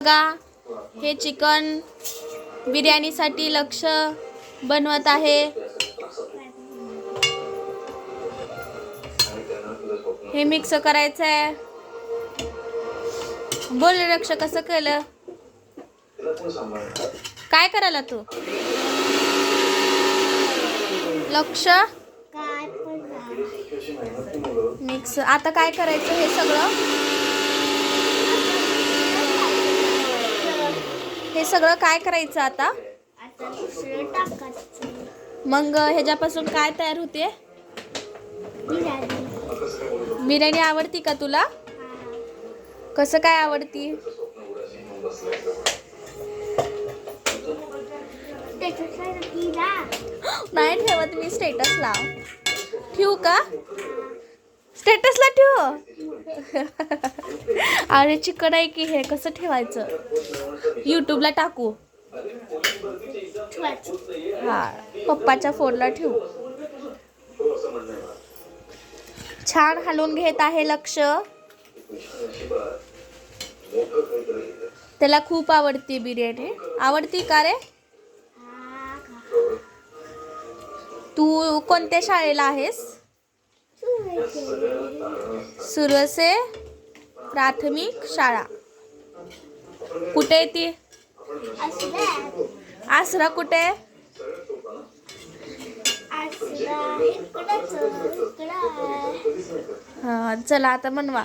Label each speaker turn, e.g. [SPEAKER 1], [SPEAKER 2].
[SPEAKER 1] बघा, हे चिकन बिर्याणीसाठी लक्ष बनवत आहे. हे मिक्स करायचं आहे. बोल लक्ष, कसं केलं? काय करायला तू लक्ष? मिक्स. आता काय करायचं? हे सगळं काय करायचं आता? मग ह्याच्यापासून काय तयार होते? बिर्याणी आवडती का तुला? कसं काय आवडती? नाही ठेवत मी स्टेटसला. ठेवू का? स्टेटसला ठेवू? अरे चिकन आहे की, हे कसं ठेवायचं? यूट्यूबला टाकू. हा, पप्पाच्या फोनला ठेवू. छान हलवून घेत आहे लक्ष. त्याला खूप आवडते बिर्याणी. आवडती का रे? तू कोणत्या शाळेला आहेस? सुरवसे प्राथमिक शाळा. कुठे आहे ती? आसरा कुठे? हा, चला आता बनवा.